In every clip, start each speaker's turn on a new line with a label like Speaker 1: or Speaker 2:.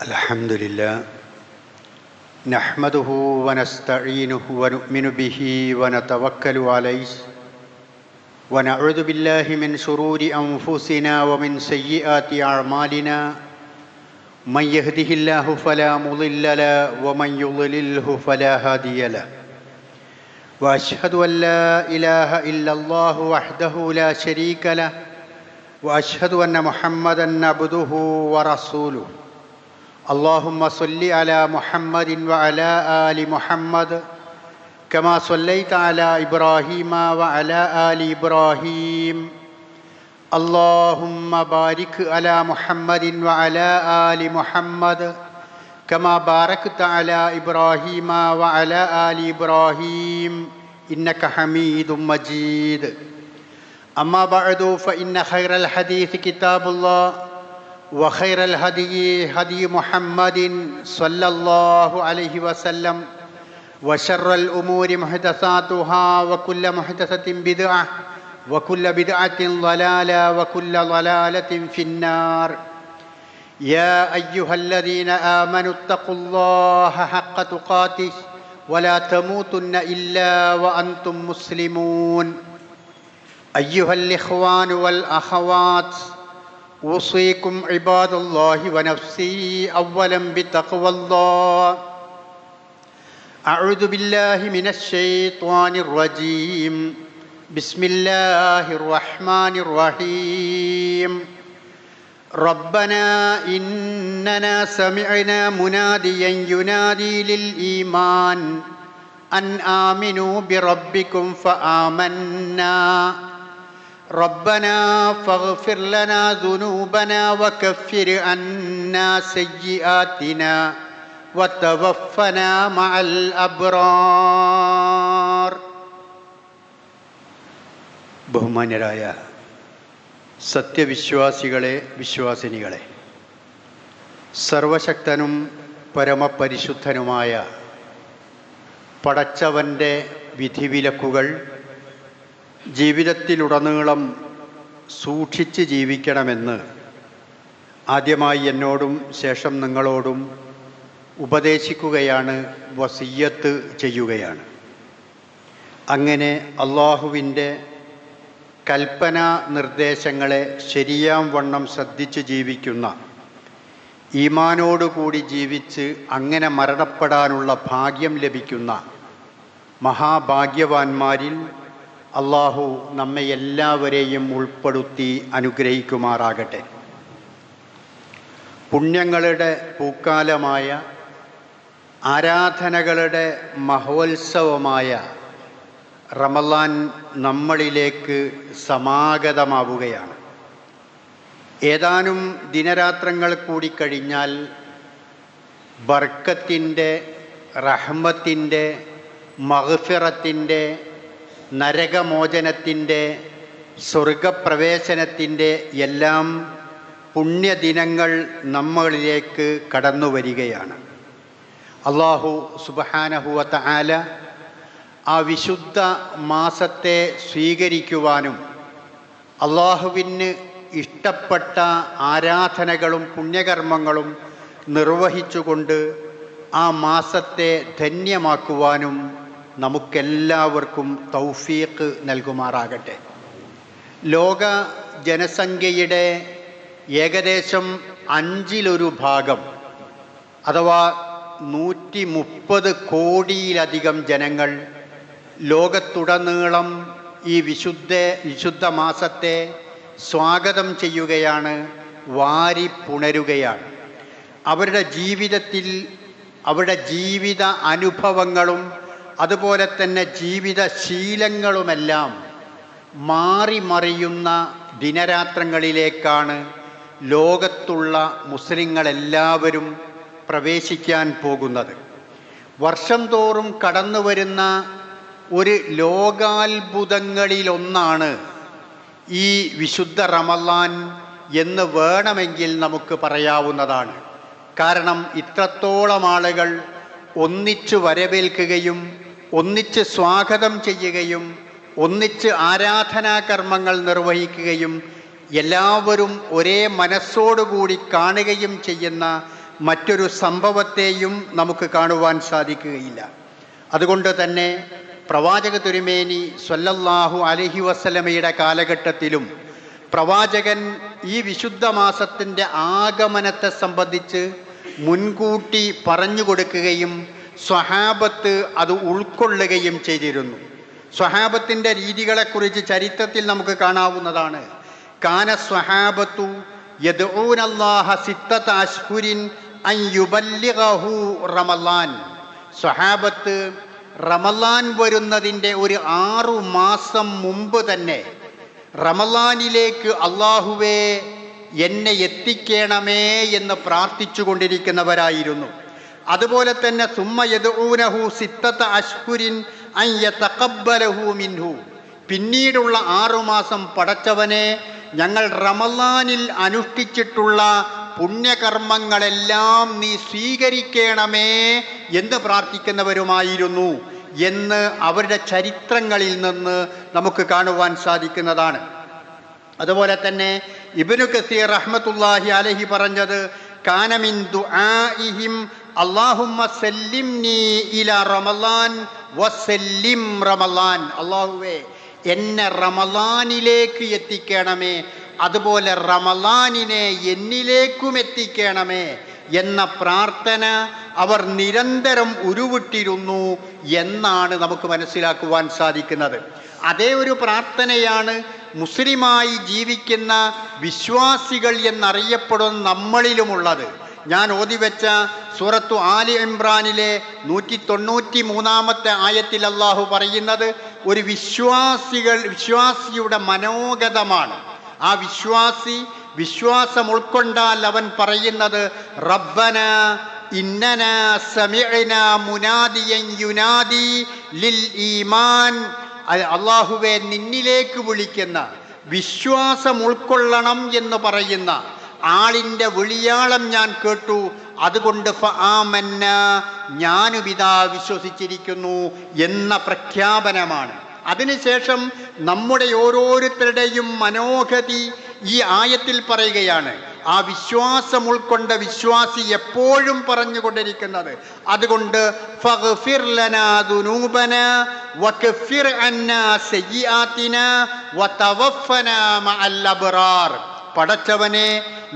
Speaker 1: الحمد لله نحمده ونستعينه ونؤمن به ونتوكل عليه ونعوذ بالله من شرور أنفسنا ومن سيئات أعمالنا من يهده الله فلا مضل له ومن يضلله فلا هادي له وأشهد أن لا إله إلا الله وحده لا شريك له وأشهد أن محمدًا عبده ورسوله اللهم صل على محمد وعلى آل محمد كما صليت على إبراهيم وعلى آل إبراهيم اللهم بارك على محمد وعلى آل محمد كما باركت على إبراهيم وعلى آل إبراهيم إنك حميد مجيد أما بعد فإن خير الحديث كتاب الله وخير الهدي هدي محمد صلى الله عليه وسلم وشر الأمور محدثاتها وكل محدثة بدعة وكل بدعة ضلالة وكل ضلالة في النار يا أيها الذين آمنوا اتقوا الله حق تقاته ولا تموتن إلا وأنتم مسلمون أيها الإخوان والأخوات أوصيكم عباد الله ونفسي أولا بتقوى الله أعوذ بالله من الشيطان الرجيم بسم الله الرحمن الرحيم ربنا إننا سمعنا مناديا ينادي للإيمان أن آمنوا بربكم فآمنا ربنا فاغفر لنا ذنوبنا وكفر عنا سيئاتنا وتوفنا مع الأبرار. ബഹുമാന്യരായ സത്യവിശ്വാസികളെ, വിശ്വാസിനികളെ, സർവശക്തനും പരമപരിശുദ്ധനുമായ പടച്ചവൻ്റെ വിധിവിലക്കുകൾ ജീവിതത്തിലുടനീളം സൂക്ഷിച്ച് ജീവിക്കണമെന്ന് ആദ്യമായി എന്നോടും ശേഷം നിങ്ങളോടും ഉപദേശിക്കുകയാണ്, വസിയ്യത്ത് ചെയ്യുകയാണ്. അങ്ങനെ അള്ളാഹുവിൻ്റെ കൽപ്പനാ നിർദ്ദേശങ്ങളെ ശരിയാം വണ്ണം ശ്രദ്ധിച്ച് ജീവിക്കുന്ന, ഈമാനോടുകൂടി ജീവിച്ച് അങ്ങനെ മരണപ്പെടാനുള്ള ഭാഗ്യം ലഭിക്കുന്ന മഹാഭാഗ്യവാന്മാരിൽ അള്ളാഹു നമ്മെ എല്ലാവരെയും ഉൾപ്പെടുത്തി അനുഗ്രഹിക്കുമാറാകട്ടെ. പുണ്യങ്ങളുടെ പൂക്കാലമായ, ആരാധനകളുടെ മഹോത്സവമായ റമളാൻ നമ്മളിലേക്ക് സമാഗതമാവുകയാണ്. ഏതാനും ദിനരാത്രങ്ങൾ കൂടി കഴിഞ്ഞാൽ ബർക്കത്തിൻ്റെ, റഹ്മത്തിൻ്റെ, മഗ്ഫിറത്തിൻ്റെ, നരകമോചനത്തിൻ്റെ, സ്വർഗപ്രവേശനത്തിൻ്റെ എല്ലാം പുണ്യദിനങ്ങൾ നമ്മളിലേക്ക് കടന്നു വരികയാണ്. അല്ലാഹു സുബ്ഹാനഹു വ തആല ആ വിശുദ്ധ മാസത്തെ സ്വീകരിക്കുവാനും അള്ളാഹുവിന് ഇഷ്ടപ്പെട്ട ആരാധനകളും പുണ്യകർമ്മങ്ങളും നിർവഹിച്ചുകൊണ്ട് ആ മാസത്തെ ധന്യമാക്കുവാനും നമുക്കെല്ലാവർക്കും തൗഫീഖ് നൽകുമാറാകട്ടെ. ലോക ജനസംഖ്യയുടെ ഏകദേശം 1/5 അഥവാ 130 കോടിയിലധികം ജനങ്ങൾ ലോകത്തുടനീളം ഈ വിശുദ്ധ മാസത്തെ സ്വാഗതം ചെയ്യുകയാണ്, വാരി പുണരുകയാണ്. അവരുടെ ജീവിതത്തിൽ, അവരുടെ ജീവിത അനുഭവങ്ങളും അതുപോലെ തന്നെ ജീവിതശീലങ്ങളുമെല്ലാം മാറി മറിയുന്ന ദിനരാത്രങ്ങളിലേക്കാണ് ലോകത്തുള്ള മുസ്ലിങ്ങളെല്ലാവരും പ്രവേശിക്കാൻ പോകുന്നത്. വർഷം തോറും കടന്നു വരുന്ന ഒരു ലോകാത്ഭുതങ്ങളിലൊന്നാണ് ഈ വിശുദ്ധ റമളാൻ എന്ന് വേണമെങ്കിൽ നമുക്ക് പറയാവുന്നതാണ്. കാരണം ഇത്രത്തോളം ആളുകൾ ഒന്നിച്ചു വരവേൽക്കുകയും ഒന്നിച്ച് സ്വാഗതം ചെയ്യുകയും ഒന്നിച്ച് ആരാധനാകർമ്മങ്ങൾ നിർവഹിക്കുകയും എല്ലാവരും ഒരേ മനസ്സോടുകൂടി കാണുകയും ചെയ്യുന്ന മറ്റൊരു സംഭവത്തെയും നമുക്ക് കാണുവാൻ സാധിക്കുകയില്ല. അതുകൊണ്ട് തന്നെ പ്രവാചക തിരുമേനി സ്വല്ലല്ലാഹു അലൈഹി വസല്ലമയുടെ കാലഘട്ടത്തിലും പ്രവാചകൻ ഈ വിശുദ്ധ മാസത്തിൻ്റെ ആഗമനത്തെ സംബന്ധിച്ച് മുൻകൂട്ടി പറഞ്ഞു കൊടുക്കുകയും സ്വഹാബത്ത് അത് ഉൾക്കൊള്ളുകയും ചെയ്തിരുന്നു. സ്വഹാബത്തിൻ്റെ രീതികളെക്കുറിച്ച് ചരിത്രത്തിൽ നമുക്ക് കാണാവുന്നതാണ്. കാന സ്വഹാബത്തു യദ്ഊനല്ലാഹ സിത്തത അശ്ഹുരിൻ അൻ യുബല്ലിഗഹു റമളാൻ. സ്വഹാബത്ത് റമളാൻ വരുന്നതിൻ്റെ ഒരു 6 മാസം മുമ്പ് തന്നെ റമളാനിലേക്ക് അല്ലാഹുവേ എന്നെ എത്തിക്കണമേ എന്ന് പ്രാർത്ഥിച്ചു കൊണ്ടിരിക്കുന്നവരായിരുന്നു. അതുപോലെ തന്നെ സുമ്മ യദ്ഊനഹു സിത്തത അശ്ഹുരിൻ അൻ യതഖബ്ബലഹു മിൻഹു. പിന്നീടുള്ള 6 മാസം പടച്ചവനെ ഞങ്ങൾ റമളാനിൽ അനുഷ്ഠിച്ചിട്ടുള്ള പുണ്യകർമ്മങ്ങളെല്ലാം നീ സ്വീകരിക്കണമേ എന്ന് പ്രാർത്ഥിക്കുന്നവരുമായിരുന്നു എന്ന് അവരുടെ ചരിത്രങ്ങളിൽ നിന്ന് നമുക്ക് കാണുവാൻ സാധിക്കുന്നതാണ്. അതുപോലെ തന്നെ ഇബ്നു കസീർ റഹ്മത്തുള്ളാഹി അലൈഹി പറഞ്ഞത് കാന മിൻ ദുആഇഹിം അല്ലാഹുമ്മ സല്ലിംനി ഇലാ റമളാൻ വസല്ലിം റമളാൻ. അല്ലാഹുവേ എന്നെ റമളാനിലേക്ക് എത്തിക്കണമേ, അതുപോലെ റമളാനിനെ എന്നിലേക്കും എത്തിക്കണമേ എന്ന പ്രാർത്ഥന അവർ നിരന്തരം ഉരുവിട്ടിരുന്നു എന്നാണ് നമുക്ക് മനസ്സിലാക്കുവാൻ സാധിക്കുന്നത്. അതേ ഒരു പ്രാർത്ഥനയാണ് മുസ്ലിമായി ജീവിക്കുന്ന വിശ്വാസികൾ എന്നറിയപ്പെടുന്ന നമ്മളിലുമുള്ളത്. ഞാൻ ഓതിവെച്ച സൂറത്തു ആലി ഇംറാനിലെ 193-ാമത്തെ ആയത്തിൽ അല്ലാഹു പറയുന്നത് ഒരു വിശ്വാസിയുടെ മനോഗതമാണ്. ആ വിശ്വാസം ഉൾക്കൊണ്ടാൽ അവൻ പറയുന്നത് റബ്ബന ഇന്നന സമിഅന മുനാദിയൻ യുനാദി ലിൽ ഈമാൻ. അല്ലാഹുവേ നിന്നിലേക്ക് വിളിക്കുന്ന വിശ്വാസം ഉൾക്കൊള്ളണം എന്ന് പറയുന്ന ആളിൻ്റെ വിളിയാളം ഞാൻ കേട്ടു, അതുകൊണ്ട് ഫആമന്ന ഞാനുമിതാ വിശ്വസിച്ചിരിക്കുന്നു എന്ന പ്രഖ്യാപനമാണ്. അതിനുശേഷം നമ്മുടെ ഓരോരുത്തരുടെയും മനോഗതി ഈ ആയത്തിൽ പറയുകയാണ്. ആ വിശ്വാസം ഉൾക്കൊണ്ട വിശ്വാസി എപ്പോഴും പറഞ്ഞുകൊണ്ടിരിക്കുന്നത് അതുകൊണ്ട് ഫഗ്ഫിർ ലനാ ദുനൂബനാ വകഫിർ അന്നാ സയ്യിആതിനാ വതവഫനാ മഅൽ അബ്റാർ. പടച്ചവനെ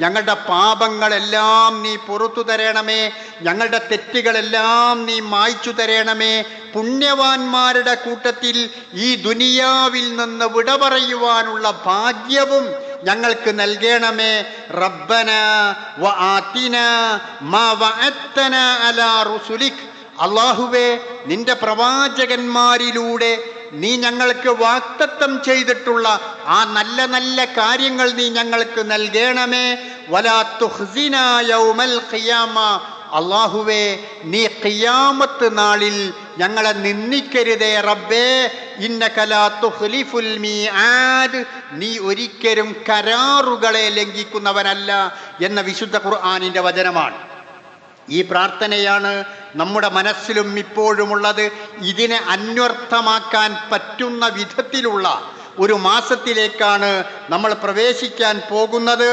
Speaker 1: ഞങ്ങളുടെ പാപങ്ങളെല്ലാം നീ പുറത്തു തരണമേ, ഞങ്ങളുടെ തെറ്റുകളെല്ലാം നീ മായ്ച്ചു തരണമേ, പുണ്യവാന്മാരുടെ കൂട്ടത്തിൽ ഈ ദുനിയാവിൽ നിന്ന് വിട പറയുവാനുള്ള ഭാഗ്യവും ഞങ്ങൾക്ക് നൽകണമേ. റബ്ബന വആതിന മാ വഅദ്തന അലാ റുസുലിക്. അല്ലാഹുവേ നിന്റെ പ്രവാചകന്മാരിലൂടെ നീ ഞങ്ങൾക്ക് വാഗ്ദത്തം ചെയ്തിട്ടുള്ള ആ നല്ല നല്ല കാര്യങ്ങൾ നീ ഞങ്ങൾക്ക് നൽകണമേ. വലാ തുഖ്സിനാ യൗമൽ ഖിയാമ. അല്ലാഹുവേ നീ ഖിയാമത്ത് നാളിൽ ഞങ്ങളെ നിന്ദിക്കരുതേ റബ്ബേ. ഇന്നക ലാ തുഖ്ലിഫുൽ മീആദ്. നീ ഒരിക്കലും കരാറുകളെ ലംഘിക്കുന്നവനല്ല എന്ന വിശുദ്ധ ഖുർആനിൻ്റെ വചനമാണ്. ഈ പ്രാർത്ഥനയാണ് നമ്മുടെ മനസ്സിലും ഇപ്പോഴുമുള്ളത്. ഇതിനെ അന്വർത്ഥമാക്കാൻ പറ്റുന്ന വിധത്തിലുള്ള ഒരു മാസത്തിലേക്കാണ് നമ്മൾ പ്രവേശിക്കാൻ പോകുന്നത്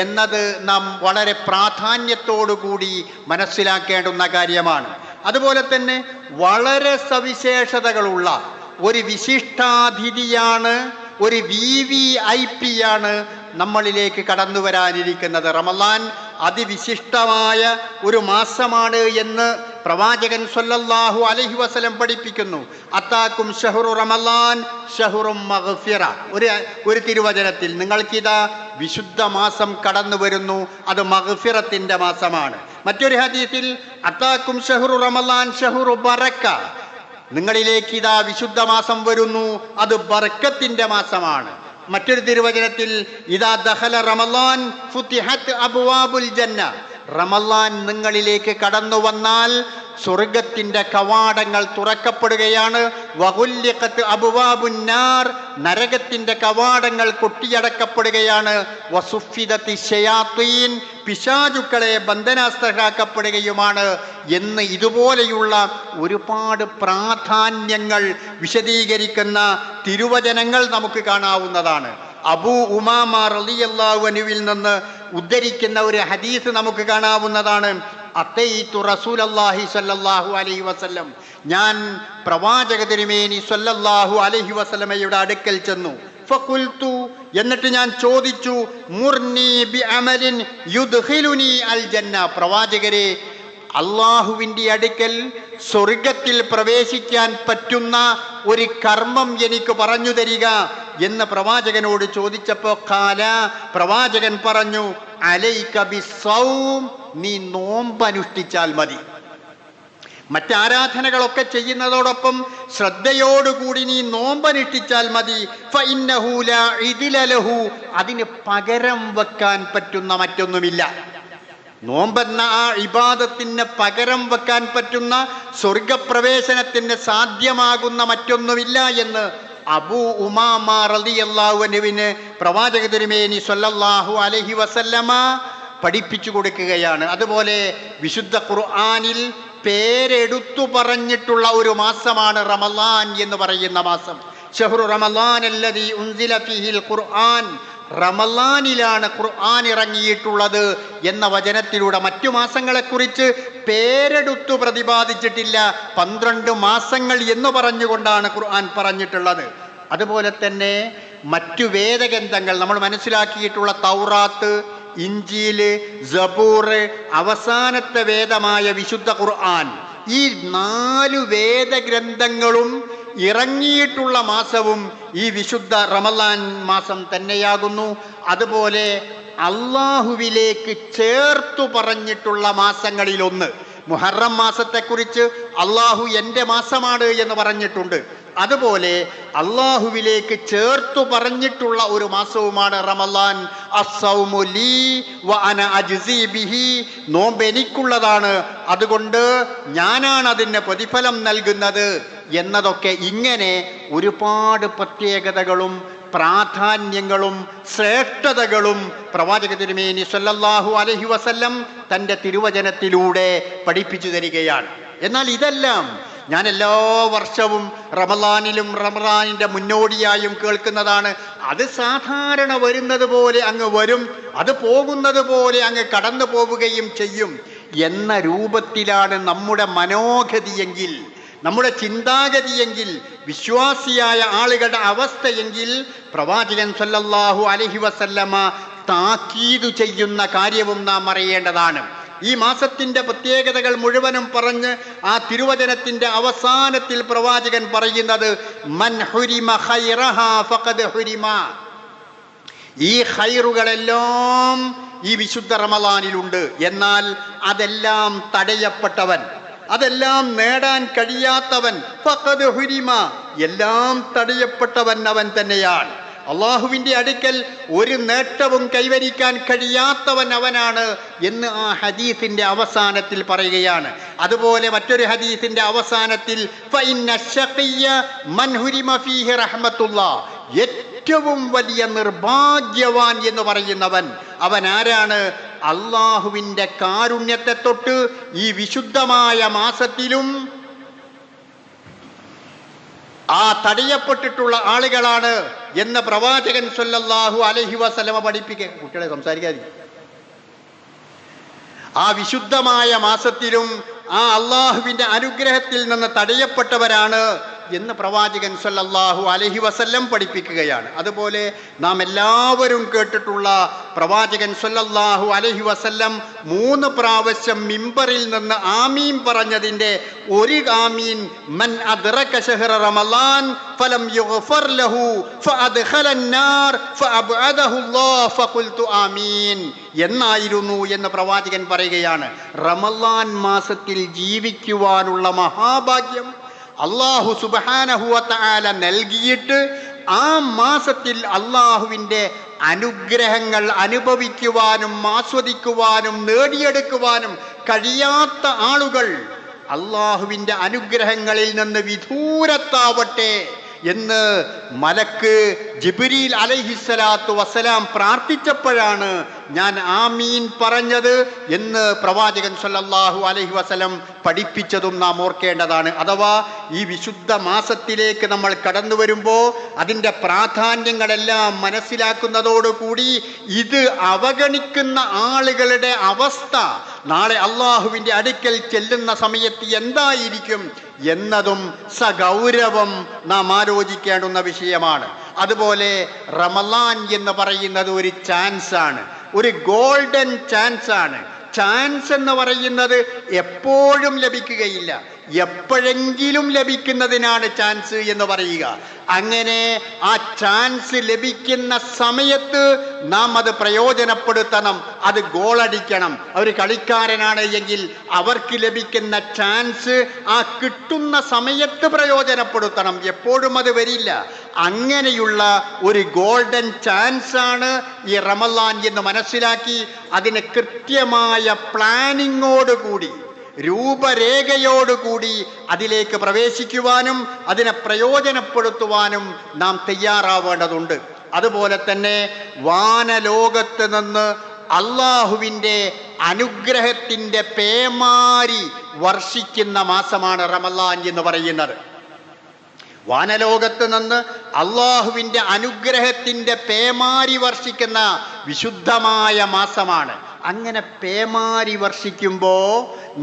Speaker 1: എന്നത് നാം വളരെ പ്രാധാന്യത്തോടുകൂടി മനസ്സിലാക്കേണ്ടുന്ന കാര്യമാണ്. അതുപോലെ തന്നെ വളരെ സവിശേഷതകളുള്ള ഒരു വിശിഷ്ടാതിഥിയാണ്, ഒരു VVIP ആണ് നമ്മളിലേക്ക് കടന്നു വരാനിരിക്കുന്നത്. റമളാൻ അതിവിശിഷ്ടമായ ഒരു മാസമാണ് എന്ന് പ്രവാചകൻ സ്വല്ലല്ലാഹു അലൈഹി വസല്ലം പഠിപ്പിക്കുന്നു. അത്താക്കും ഷഹ്റു റമളാൻ ഷഹ്റും മഗ്ഫിറ. ഒരു തിരുവചനത്തിൽ നിങ്ങൾക്കിതാ വിശുദ്ധ മാസം കടന്നു വരുന്നു, അത് മഗ്ഫിറത്തിൻ്റെ മാസമാണ്. മറ്റൊരു ഹദീസിൽ അത്താക്കും ഷഹ്റു റമളാൻ ഷഹ്റു ബറക്ക. നിങ്ങളിലേക്ക് ഇതാ വിശുദ്ധ മാസം വരുന്നു, അത് ബർക്കത്തിൻ്റെ മാസമാണ്. മറ്റൊരു തിരുവചനത്തിൽ ഇദാ ദഖല റമളാൻ ഫുതിഹത് അബ്വാബുൽ ജന്ന. റമളാൻ നിങ്ങളിലേക്ക് കടന്നു വന്നാൽ സ്വർഗത്തിൻ്റെ കവാടങ്ങൾ തുറക്കപ്പെടുകയാണ്. വഗുല്ലിഖത് അബ്വാബുൻ നാർ. നരകത്തിൻ്റെ കവാടങ്ങൾ കൊട്ടിയടക്കപ്പെടുകയാണ്. വസുഫിദതി ശയാത്തീൻ. പിശാചുക്കളെ ബന്ധനസ്ഥരാക്കപ്പെടുകയുമാണ് എന്ന് ഇതുപോലെയുള്ള ഒരുപാട് പ്രാധാന്യങ്ങൾ വിശദീകരിക്കുന്ന തിരുവചനങ്ങൾ നമുക്ക് കാണാവുന്നതാണ്. അബൂ ഉമാമ റളിയല്ലാഹു അൻഹുവിൽ നിന്ന് ഉദ്ധരിക്കുന്ന ഒരു ഹദീസ് നമുക്ക് കാണാവുന്നതാണ്. അത്തൈതു റസൂലല്ലാഹി സ്വല്ലല്ലാഹു അലൈഹി വസല്ലം, ഞാൻ പ്രവാചക തിരുമേനി സ്വല്ലല്ലാഹു അലൈഹി വസല്ലമയുടെ അടുക്കൽ ചെന്നു. ഫഖുൽതു, എന്നിട്ട് ഞാൻ ചോദിച്ചു, മുർനി ബിഅമലിൻ യുദ്ഖിലുനി അൽ ജന്ന, പ്രവാചകരെ അള്ളാഹുവിൻ്റെ അടുക്കൽ സ്വർഗത്തിൽ പ്രവേശിക്കാൻ പറ്റുന്ന ഒരു കർമ്മം എനിക്ക് പറഞ്ഞു തരിക എന്ന് പ്രവാചകനോട് ചോദിച്ചപ്പോൾ ഖാല, പ്രവാചകൻ പറഞ്ഞു, അലൈക ബിസ്സൗം, നീ നോമ്പനുഷ്ഠിച്ചാൽ മതി. മറ്റാരാധനകളൊക്കെ ചെയ്യുന്നതോടൊപ്പം ശ്രദ്ധയോടുകൂടി നീ നോമ്പനുഷ്ഠിച്ചാൽ മതി. ഫഇന്നഹു ലാ ഇദ്ല ലഹു, അതിന് പകരം വെക്കാൻ പറ്റുന്ന മറ്റൊന്നുമില്ല. നോമ്പെന്ന ആ ഇബാദത്തിന് പകരം വെക്കാൻ പറ്റുന്ന, സ്വർഗപ്രവേശനത്തിന് സാധ്യമാകുന്ന മറ്റൊന്നുമില്ല എന്ന് അബൂ ഉമാമ റളിയല്ലാഹു അൻഹുവിന് പ്രവാചക തിരുമേനി സ്വല്ലല്ലാഹു അലൈഹി വസല്ലമ പഠിപ്പിച്ചു കൊടുക്കുകയാണ്. അതുപോലെ വിശുദ്ധ ഖുർആനിൽ പേരെടുത്തു പറഞ്ഞിട്ടുള്ള ഒരു മാസമാണ് റമളാൻ എന്ന് പറയുന്ന മാസം. ഷഹ്റു റമളാൻ അല്ലദീ ഉൻസില ഫീഹിൽ ഖുർആൻ, റമളാനിലാണ് ഖുർആൻ ഇറങ്ങിയിട്ടുള്ളത് എന്ന വചനത്തിലൂടെ മറ്റു മാസങ്ങളെക്കുറിച്ച് പേരെടുത്തു പ്രതിപാദിച്ചിട്ടില്ല. 12 മാസങ്ങൾ എന്ന് പറഞ്ഞുകൊണ്ടാണ് ഖുർആൻ പറഞ്ഞിട്ടുള്ളത്. അതുപോലെ തന്നെ മറ്റു വേദഗ്രന്ഥങ്ങൾ നമ്മൾ മനസ്സിലാക്കിയിട്ടുള്ള തൗറാത്ത്, ഇഞ്ചീല്, സബൂർ, അവസാനത്തെ വേദമായ വിശുദ്ധ ഖുർആൻ, ഈ 4 വേദഗ്രന്ഥങ്ങളും ഇറങ്ങിയിട്ടുള്ള മാസവും ഈ വിശുദ്ധ റമളാൻ മാസം തന്നെയാകുന്നു. അതുപോലെ അള്ളാഹുവിലേക്ക് ചേർത്തു പറഞ്ഞിട്ടുള്ള മാസങ്ങളിലൊന്ന് മുഹറം മാസത്തെക്കുറിച്ച് അള്ളാഹു എൻ്റെ മാസമാണ് എന്ന് പറഞ്ഞിട്ടുണ്ട്. അതുപോലെ അള്ളാഹുവിലേക്ക് ചേർത്തു പറഞ്ഞിട്ടുള്ള ഒരു മാസവുമാണ് റമളാൻ. അസ്സൗമു ലീ വ അന അജ്സി ബിഹി, നോമ്പ് എനിക്കുള്ളതാണ്, അതുകൊണ്ട് ഞാനാണ് അതിന് പ്രതിഫലം നൽകുന്നത് എന്നതൊക്കെ, ഇങ്ങനെ ഒരുപാട് പ്രത്യേകതകളും പ്രാധാന്യങ്ങളും ശ്രേഷ്ഠതകളും പ്രവാചക തിരുമേനി സ്വല്ലല്ലാഹു അലൈഹി വസല്ലം തൻ്റെ തിരുവചനത്തിലൂടെ പഠിപ്പിച്ചു തരികയാണ്. എന്നാൽ ഇതെല്ലാം ഞാൻ എല്ലാ വർഷവും റമളാനിലും റമളാനിൻ്റെ മുന്നോടിയായും കേൾക്കുന്നതാണ്. അത് സാധാരണ വരുന്നത് പോലെ അങ്ങ് വരും, അത് പോകുന്നത് പോലെ അങ്ങ് കടന്നു പോവുകയും ചെയ്യും എന്ന രൂപത്തിലാണ് നമ്മുടെ മനോഗതിയെങ്കിൽ, നമ്മുടെ ചിന്താഗതിയെങ്കിൽ, വിശ്വാസിയായ ആളുകളുടെ അവസ്ഥയെങ്കിൽ, പ്രവാചകൻ സ്വല്ലല്ലാഹു അലൈഹി വസല്ലമ താക്കീതു ചെയ്യുന്ന കാര്യവും നാം അറിയേണ്ടതാണ്. ഈ മാസത്തിന്റെ പ്രത്യേകതകൾ മുഴുവനും പറഞ്ഞ് ആ തിരുവചനത്തിന്റെ അവസാനത്തിൽ പ്രവാചകൻ പറയുന്നത്, മൻ ഹുരിമ ഖൈറഹാ ഫഖദ് ഹുരിമ, ഈ ഖൈറുകളെല്ലാം ഈ വിശുദ്ധ റമളാനിലുണ്ട്. എന്നാൽ അതെല്ലാം തടയപ്പെട്ടവൻ, അതെല്ലാം നേടാൻ കഴിയാത്തവൻ, ഫഖദ് ഹുരിമ, എല്ലാം തടയപ്പെട്ടവൻ അവൻ തന്നെയാണ്. അള്ളാഹുവിൻ്റെ അടുക്കൽ ഒരു നേട്ടവും കൈവരിക്കാൻ കഴിയാത്തവൻ അവനാണ് എന്ന് ആ ഹദീസിന്റെ അവസാനത്തിൽ പറയുകയാണ്. അതുപോലെ മറ്റൊരു ഹദീസിന്റെ അവസാനത്തിൽ ഫഇന്ന ശഖിയ്യ മൻ ഹുരിമ ഫീഹി റഹ്മത്തുല്ലാഹ്, ഏറ്റവും വലിയ നിർഭാഗ്യവാൻ എന്ന് പറയുന്നവൻ അവൻ ആരാണ്? അള്ളാഹുവിൻ്റെ കാരുണ്യത്തെ തൊട്ട് ഈ വിശുദ്ധമായ മാസത്തിലും ആ തടയപ്പെട്ടിട്ടുള്ള ആളുകളാണ് എന്ന് പ്രവാചകൻ സ്വല്ലല്ലാഹു അലൈഹി വസല്ലമ പഠിപ്പിക്കുക. കുട്ടികളെ സംസാരിക്കാതെ. ആ വിശുദ്ധമായ മാസത്തിലും ആ അള്ളാഹുവിൻ്റെ അനുഗ്രഹത്തിൽ നിന്ന് തടയപ്പെട്ടവരാണ് എന്ന് പ്രവാചകൻ സ്വല്ലല്ലാഹു അലൈഹി വസല്ലം പഠിപ്പിക്കുകയാണ്. അതുപോലെ നാം എല്ലാവരും കേട്ടിട്ടുള്ള പ്രവാചകൻ സ്വല്ലല്ലാഹു അലൈഹി വസല്ലം 3 പ്രാവശ്യം മിമ്പറിൽ നിന്ന് ആമീൻ പറഞ്ഞതിൻ്റെ ഒരു ആമീൻ, മൻ അദ്റക ശഹ്റ റമളാൻ ഫലം യുഗ്ഫർ ലഹു ഫഅദ്ഖലൻ നാർ ഫഅബ്അദഹു അല്ലാഹ് ഫഖുൽതു ആമീൻ എന്നായിരുന്നു എന്ന് പ്രവാചകൻ പറയുകയാണ്. റമളാൻ മാസത്തിൽ ജീവിക്കുവാനുള്ള മഹാഭാഗ്യം അല്ലാഹു സുബ്ഹാനഹു വ തആല നൽകിയിട്ട് ആ മാസത്തിൽ അള്ളാഹുവിൻ്റെ അനുഗ്രഹങ്ങൾ അനുഭവിക്കുവാനും ആസ്വദിക്കുവാനും നേടിയെടുക്കുവാനും കഴിയാത്ത ആളുകൾ അള്ളാഹുവിൻ്റെ അനുഗ്രഹങ്ങളിൽ നിന്ന് വിദൂരത്താവട്ടെ എന്ന് മലക്ക് ജിബ്രീൽ അലൈഹിസ്സലാത്തു വസ്സലാം പ്രാർത്ഥിച്ചപ്പോഴാണ് ഞാൻ ആമീൻ പറഞ്ഞത് എന്ന് പ്രവാചകൻ സല്ലല്ലാഹു അലൈഹി വസല്ലം പഠിപ്പിച്ചതും നാം ഓർക്കേണ്ടതാണ്. അഥവാ ഈ വിശുദ്ധ മാസത്തിലേക്ക് നമ്മൾ കടന്നു വരുമ്പോൾ അതിൻ്റെ പ്രാധാന്യങ്ങളെല്ലാം മനസ്സിലാക്കുന്നതോടുകൂടി ഇത് അവഗണിക്കുന്ന ആളുകളുടെ അവസ്ഥ നാളെ അള്ളാഹുവിൻ്റെ അടുക്കൽ ചെല്ലുന്ന സമയത്ത് എന്തായിരിക്കും എന്നതും സഗൗരവം നാം ആലോചിക്കേണ്ടുന്ന വിഷയമാണ്. അതുപോലെ റമളാൻ എന്ന് പറയുന്നത് ഒരു ചാൻസാണ്, ഒരു ഗോൾഡൻ ചാൻസാണ്. ചാൻസ് എന്ന് പറയുന്നത് എപ്പോഴും ലഭിക്കുകയില്ല, എപ്പോഴെങ്കിലും ലഭിക്കുന്നതിനാണ് ചാൻസ് എന്ന് പറയുക. അങ്ങനെ ആ ചാൻസ് ലഭിക്കുന്ന സമയത്ത് നാം അത് പ്രയോജനപ്പെടുത്തണം, അത് ഗോളടിക്കണം. ഒരു കളിക്കാരനാണ് എങ്കിൽ അവർക്ക് ലഭിക്കുന്ന ചാൻസ് ആ കിട്ടുന്ന സമയത്ത് പ്രയോജനപ്പെടുത്തണം, എപ്പോഴും അത് വരില്ല. അങ്ങനെയുള്ള ഒരു ഗോൾഡൻ ചാൻസ് ആണ് ഈ റമളാൻ എന്ന് മനസ്സിലാക്കി അതിന് കൃത്യമായ പ്ലാനിങ്ങോടുകൂടി രൂപരേഖയോടുകൂടി അതിലേക്ക് പ്രവേശിക്കുവാനും അതിനെ പ്രയോജനപ്പെടുത്തുവാനും നാം തയ്യാറാവേണ്ടതുണ്ട്. അതുപോലെ തന്നെ വാനലോകത്ത് നിന്ന് അള്ളാഹുവിൻ്റെ അനുഗ്രഹത്തിൻ്റെ പേമാരി വർഷിക്കുന്ന മാസമാണ് റമളാൻ എന്ന് പറയുന്നത്. വാനലോകത്ത് നിന്ന് അള്ളാഹുവിൻ്റെ അനുഗ്രഹത്തിൻ്റെ പേമാരി വർഷിക്കുന്ന വിശുദ്ധമായ മാസമാണ്. അങ്ങനെ പേമാരി വർഷിക്കുമ്പോൾ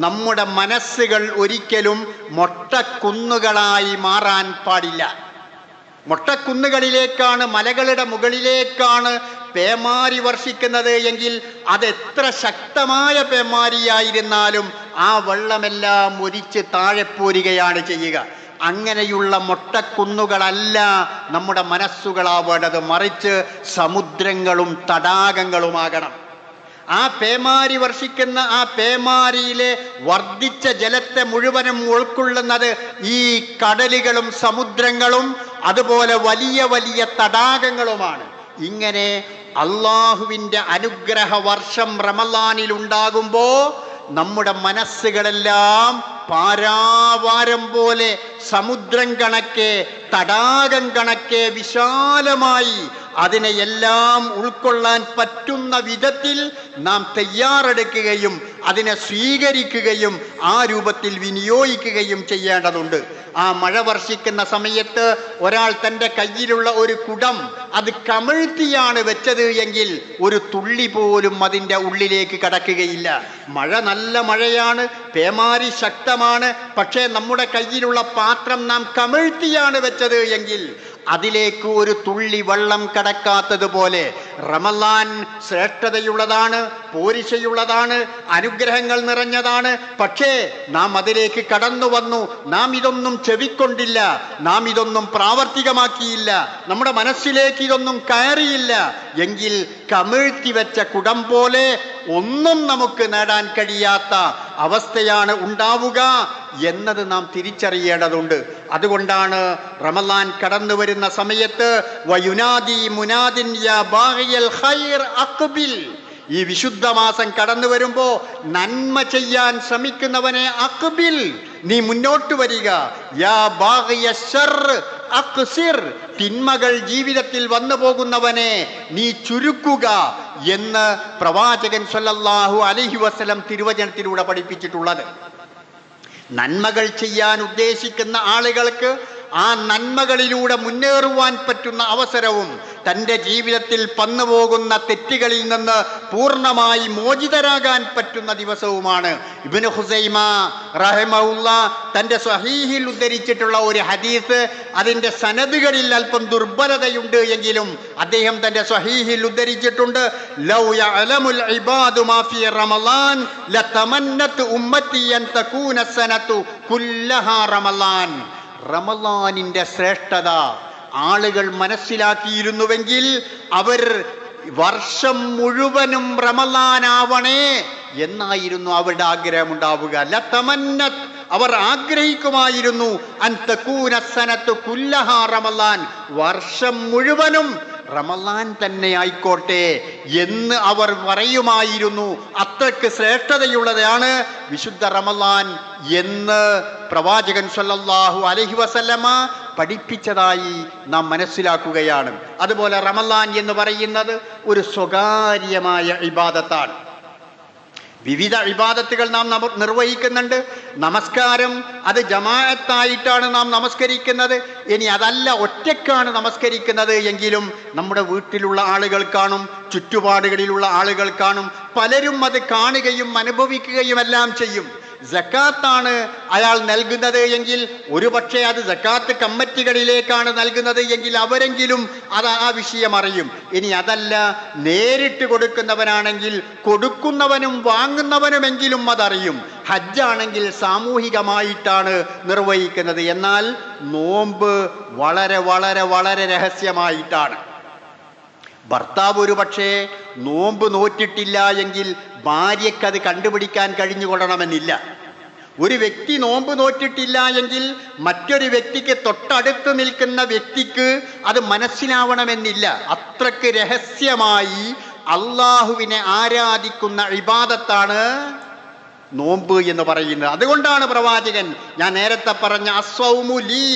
Speaker 1: നമ്മുടെ മനസ്സുകൾ ഒരിക്കലും മൊട്ടക്കുന്നുകളായി മാറാൻ പാടില്ല. മൊട്ടക്കുന്നുകളിലേക്കാണ്, മലകളുടെ മുകളിലേക്കാണ് പേമാരി വർഷിക്കുന്നത് എങ്കിൽ അതെത്ര ശക്തമായ പേമാരിയായിരുന്നാലും ആ വെള്ളമെല്ലാം ഒലിച്ച് താഴെ പോരുകയാണ് ചെയ്യുക. അങ്ങനെയുള്ള മൊട്ടക്കുന്നുകളല്ല നമ്മുടെ മനസ്സുകളാവേണ്ടത്, മറിച്ച് സമുദ്രങ്ങളും തടാകങ്ങളുമാകണം. ആ പേമാരി വർഷിക്കുന്ന ആ പേമാരിയിലെ വർദ്ധിച്ച ജലത്തെ മുഴുവനും ഉൾക്കൊള്ളുന്നത് ഈ കടലുകളും സമുദ്രങ്ങളും അതുപോലെ വലിയ വലിയ തടാകങ്ങളുമാണ്. ഇങ്ങനെ അള്ളാഹുവിൻ്റെ അനുഗ്രഹ വർഷം റമളാനിൽ ഉണ്ടാകുമ്പോൾ നമ്മുടെ മനസ്സുകളെല്ലാം പാരാവാരം പോലെ സമുദ്രം കണക്കെ തടാകം കണക്കെ വിശാലമായി അതിനെയെല്ലാം ഉൾക്കൊള്ളാൻ പറ്റുന്ന വിധത്തിൽ നാം തയ്യാറെടുക്കുകയും അതിനെ സ്വീകരിക്കുകയും ആ രൂപത്തിൽ വിനിയോഗിക്കുകയും ചെയ്യേണ്ടതുണ്ട്. ആ മഴ വർഷിക്കുന്ന സമയത്ത് ഒരാൾ തൻ്റെ കയ്യിലുള്ള ഒരു കുടം അത് കമിഴ്ത്തിയാണ് വെച്ചത് എങ്കിൽ ഒരു തുള്ളി പോലും അതിൻ്റെ ഉള്ളിലേക്ക് കടക്കുകയില്ല. മഴ നല്ല മഴയാണ്, പേമാരി ശക്തമാണ്, പക്ഷേ നമ്മുടെ കയ്യിലുള്ള പാത്രം നാം കമിഴ്ത്തിയാണ് വെച്ചത് എങ്കിൽ അതിലേക്ക് ഒരു തുള്ളി വെള്ളം കടക്കാത്തതുപോലെ റമളാൻ ശ്രേഷ്ഠതയുള്ളതാണ്, പോരിശയുള്ളതാണ്, അനുഗ്രഹങ്ങൾ നിറഞ്ഞതാണ്. പക്ഷേ നാം അതിലേക്ക് കടന്നു വന്നു, നാം ഇതൊന്നും ചെവിക്കൊണ്ടില്ല, നാം ഇതൊന്നും പ്രാവർത്തികമാക്കിയില്ല, നമ്മുടെ മനസ്സിലേക്ക് ഇതൊന്നും കയറിയില്ല എങ്കിൽ കമിഴ്ത്തി വെച്ച കുടം പോലെ ഒന്നും നമുക്ക് നേടാൻ കഴിയാത്ത അവസ്ഥയാണ് ഉണ്ടാവുക എന്നത് നാം തിരിച്ചറിയേണ്ടതുണ്ട്. അതുകൊണ്ടാണ് റമളാൻ കടന്നു വരുന്ന സമയത്ത് വയുനാദി മുനാദിൻ യാ ബാഗിയൽ ഖൈർ അഖ്ബിൽ, ഈ വിശുദ്ധ മാസം കടന്നു വരുമ്പോ നന്മ ചെയ്യാൻ ശ്രമിക്കുന്നവനെ അഖ്ബിൽ, നീ മുന്നോട്ട് വരിക, യാ ബാഗിയ ശർ അഖ്സിർ, തിന്മകൾ ജീവിതത്തിൽ വന്നു പോകുന്നവനെ നീ ചുരുക്കുക എന്ന് പ്രവാചകൻ സല്ലല്ലാഹു അലൈഹി വസല്ലം തിരുവചനത്തിലൂടെ പഠിപ്പിച്ചിട്ടുള്ളത്. നന്മകൾ ചെയ്യാൻ ഉദ്ദേശിക്കുന്ന ആളുകൾക്ക് ആ നന്മകളിലൂടെ മുന്നേറുവാൻ പറ്റുന്ന അവസരവും തൻ്റെ ജീവിതത്തിൽ വന്നുപോകുന്ന തെറ്റുകളിൽ നിന്ന് പൂർണ്ണമായി മോചിതരാകാൻ പറ്റുന്ന ദിവസവുമാണ്. ഇബ്നു ഖുസൈമ റഹിമഹുല്ലാഹ് തൻ്റെ സ്വഹീഹിൽ ഉദ്ധരിച്ചിട്ടുള്ള ഒരു ഹദീസ്, അതിൻ്റെ സനദുകളിൽ അല്പം ദുർബലതയുണ്ട് എങ്കിലും അദ്ദേഹം തൻ്റെ സ്വഹീഹിൽ ഉദ്ധരിച്ചിട്ടുണ്ട്, ലൗ യഅലമുൽ ഇബാദു മാ ഫീ റമളാൻ ലതമന്നത് ഉമ്മത്തി അൻ തകൂന സനതു കുല്ലഹാ റമളാൻ. റമളാനിന്റെ ശ്രേഷ്ഠത ആളുകൾ മനസ്സിലാക്കിയിരുന്നുവെങ്കിൽ അവർ വർഷം മുഴുവനും റമളാനാവണേ എന്നായിരുന്നു അവരുടെ ആഗ്രഹമുണ്ടാവുക. ലതമന്നത്, അവർ ആഗ്രഹിക്കുമായിരുന്നു അൻ തകൂന സനതു കുല്ലഹാ റമളാൻ, വർഷം മുഴുവനും റമളാൻ തന്നെ ആയിക്കോട്ടെ എന്ന് അവർ പറയുമായിരുന്നു. അത്രയ്ക്ക് ശ്രേഷ്ഠതയുള്ളതാണ് വിശുദ്ധ റമളാൻ എന്ന് പ്രവാചകൻ സല്ലല്ലാഹു അലൈഹി വസല്ലമ പഠിപ്പിച്ചതായി നാം മനസ്സിലാക്കുകയാണ്. അതുപോലെ റമളാൻ എന്ന് പറയുന്നത് ഒരു സ്വകാര്യമായ ഇബാദത്താണ്. വിവിധ ഇബാദത്തുകൾ നാം നിർവഹിക്കുന്നുണ്ട്. നമസ്കാരം അത് ജമാഅത്തായിട്ടാണ് നാം നമസ്കരിക്കുന്നത്. ഇനി അതല്ല, ഒറ്റക്കാണ് നമസ്കരിക്കുന്നത് എങ്കിലും നമ്മുടെ വീട്ടിലുള്ള ആളുകൾ കാണും, ചുറ്റുപാടുകളിലുള്ള ആളുകൾ കാണും, പലരും അത് കാണുകയും അനുഭവിക്കുകയും എല്ലാം ചെയ്യും. സക്കാത്താണ് അയാൾ നൽകുന്നത് എങ്കിൽ ഒരുപക്ഷെ അത് സക്കാത്ത് കമ്മിറ്റികളിലേക്കാണ് നൽകുന്നത് എങ്കിൽ അവരെങ്കിലും അത് ആ വിഷയം അറിയും. ഇനി അതല്ല, നേരിട്ട് കൊടുക്കുന്നവനാണെങ്കിൽ കൊടുക്കുന്നവനും വാങ്ങുന്നവനുമെങ്കിലും അതറിയും. ഹജ്ജാണെങ്കിൽ സാമൂഹികമായിട്ടാണ് നിർവഹിക്കുന്നത്. എന്നാൽ നോമ്പ് വളരെ വളരെ വളരെ രഹസ്യമായിട്ടാണ്. ഭർത്താവ് ഒരു പക്ഷേ നോമ്പ് നോറ്റിട്ടില്ല എങ്കിൽ ഭാര്യയ്ക്കത് കണ്ടുപിടിക്കാൻ കഴിഞ്ഞുകൊള്ളണമെന്നില്ല. ഒരു വ്യക്തി നോമ്പ് നോറ്റിട്ടില്ല എങ്കിൽ മറ്റൊരു വ്യക്തിക്ക് തൊട്ടടുത്ത് നിൽക്കുന്ന വ്യക്തിക്ക് അത് മനസ്സിലാവണമെന്നില്ല. അത്രക്ക് രഹസ്യമായി അള്ളാഹുവിനെ ആരാധിക്കുന്ന ഇബാദത്താണ് നോമ്പ് എന്ന് പറയുന്നത്. അതുകൊണ്ടാണ് പ്രവാചകൻ, ഞാൻ നേരത്തെ പറഞ്ഞ അസ്സൗമു ലീ,